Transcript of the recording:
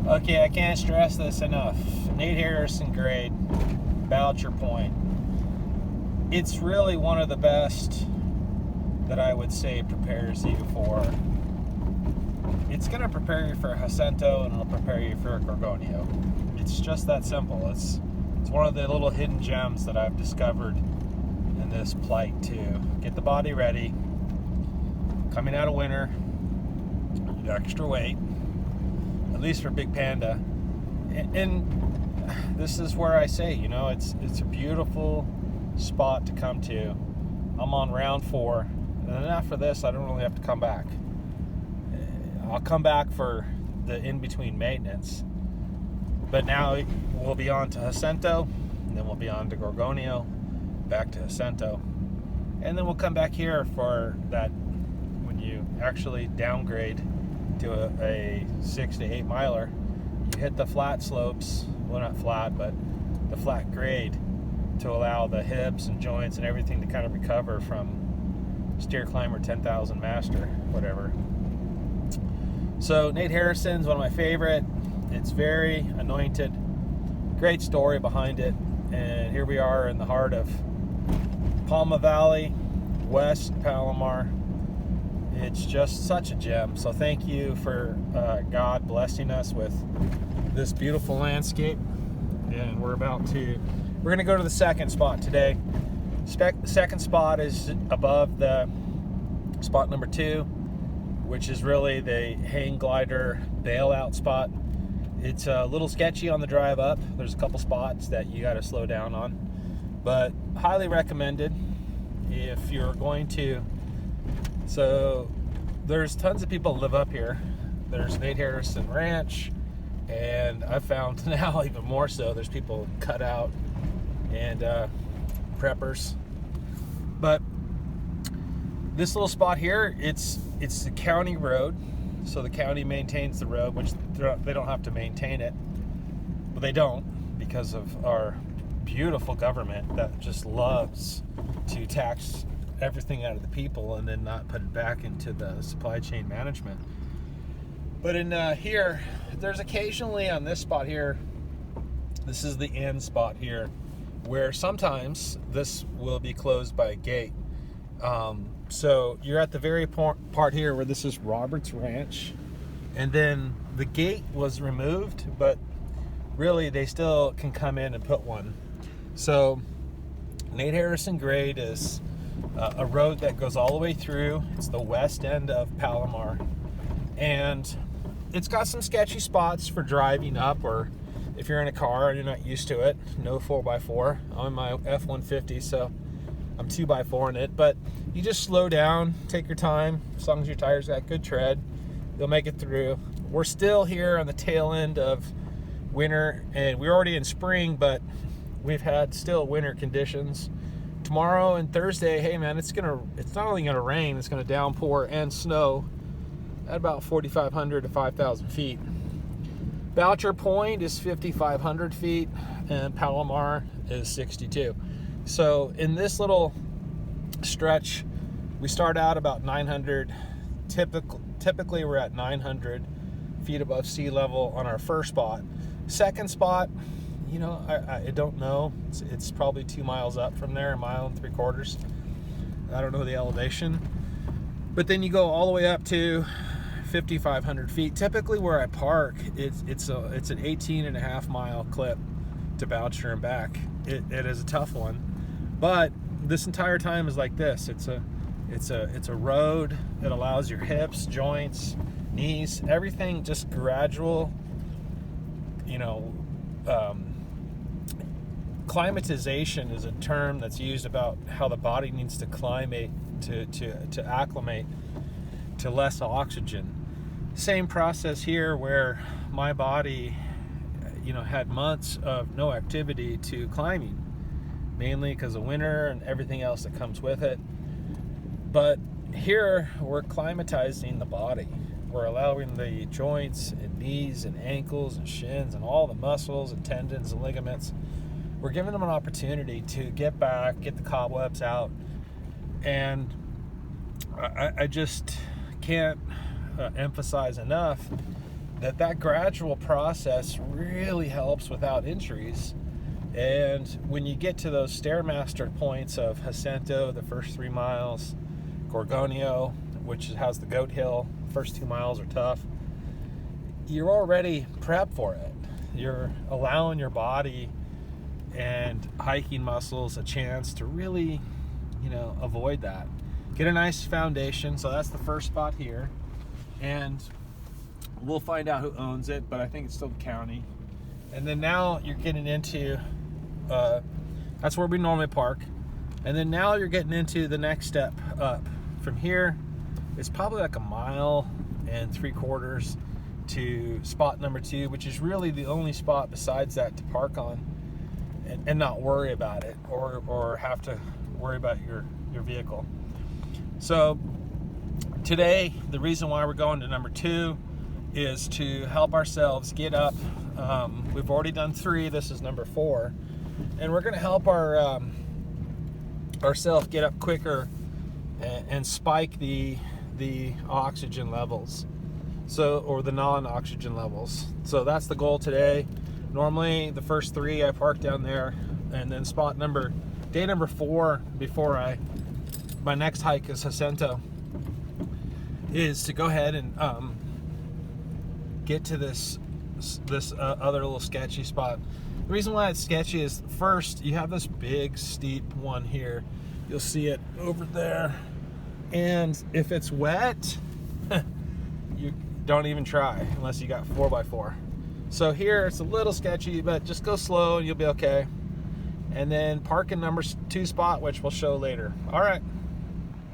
Okay, I can't stress this enough. Nate Harrison grade, Boucher Point. It's really one of the best that I would say prepares you for. It's going to prepare you for Jacinto and it'll prepare you for Gorgonio. It's just that simple. It's one of the little hidden gems that I've discovered in this plight to get the body ready. Coming out of winter, extra weight, at least for Big Panda. And this is where I say, you know, it's a beautiful spot to come to. I'm on round 4, and then after this, I don't really have to come back. I'll come back for the in-between maintenance. But now we'll be on to Jacinto, and then we'll be on to Gorgonio, back to Jacinto. And then we'll come back here for that when you actually downgrade to a 6 to 8 miler. You hit the flat slopes, well not flat, but the flat grade to allow the hips and joints and everything to kind of recover from Steer Climber 10,000 Master, whatever. So Nate Harrison's one of my favorite. It's very anointed. Great story behind it. And here we are in the heart of Palma Valley, West Palomar. It's just such a gem. So thank you for God blessing us with this beautiful landscape. And we're going to go to the second spot today. Second spot is above the spot number 2, which is really the hang glider bailout spot. It's a little sketchy on the drive up. There's a couple spots that you got to slow down on, but highly recommended if you're going to. So there's tons of people that live up here. There's Nate Harrison Ranch, and I've found now even more so, there's people cut out and preppers. But this little spot here, it's the county road, so the county maintains the road, which they don't have to maintain it. But they don't, because of our beautiful government that just loves to tax everything out of the people and then not put it back into the supply chain management. But in here, there's occasionally on this spot here, this is the end spot here, where sometimes this will be closed by a gate. So you're at the very part here where this is Robert's Ranch, and then the gate was removed, but really they still can come in and put one. So Nate Harrison grade is a road that goes all the way through. It's the west end of Palomar, and it's got some sketchy spots for driving up, or if you're in a car and you're not used to it. No 4x4 on my F-150, so I'm 2x4 in it, but you just slow down, take your time. As long as your tires got good tread, you'll make it through. We're still here on the tail end of winter, and we're already in spring, but we've had still winter conditions. Tomorrow and Thursday, hey man, it's not only gonna rain, it's gonna downpour and snow at about 4,500 to 5,000 feet. Boucher Point is 5,500 feet, and Palomar is 62. So in this little stretch, we start out about 900. Typically we're at 900 feet above sea level on our first spot. Second spot, you know, I don't know. It's probably 2 miles up from there, 1.75 miles. I don't know the elevation. But then you go all the way up to 5,500 feet. Typically where I park, it's an 18.5 mile clip to Boucher and back. It is a tough one. But this entire time is like this. It's a road that allows your hips, joints, knees, everything just gradual. You know, climatization is a term that's used about how the body needs to climate to acclimate to less oxygen. Same process here, where my body, you know, had months of no activity to climbing, mainly because of winter and everything else that comes with it. But here we're climatizing the body. We're allowing the joints and knees and ankles and shins and all the muscles and tendons and ligaments, we're giving them an opportunity to get back, get the cobwebs out. And I just can't emphasize enough that gradual process really helps without injuries. And when you get to those Stairmaster points of Jacinto, the first 3 miles, Gorgonio, which has the goat hill, first 2 miles are tough, you're already prepped for it. You're allowing your body and hiking muscles a chance to really, avoid that. Get a nice foundation. So that's the first spot here. And we'll find out who owns it, but I think it's still the county. And then now you're getting into, that's where we normally park. And then now you're getting into the next step up. From here, it's probably like 1.75 miles to spot number 2, which is really the only spot besides that to park on and not worry about it or have to worry about your vehicle. So today, the reason why we're going to number 2 is to help ourselves get up. We've already done 3. This is number 4, and we're going to help ourselves get up quicker and spike the oxygen levels, or the non-oxygen levels. So that's the goal today. Normally, the first 3 I park down there, and then day number 4 before my next hike is Jacinto, is to go ahead and get to this other little sketchy spot. The reason why it's sketchy is, first, you have this big steep one here. You'll see it over there, and if it's wet, you don't even try unless you got 4x4. So here it's a little sketchy, but just go slow and you'll be okay. And then park in number 2 spot, which we'll show later. All right.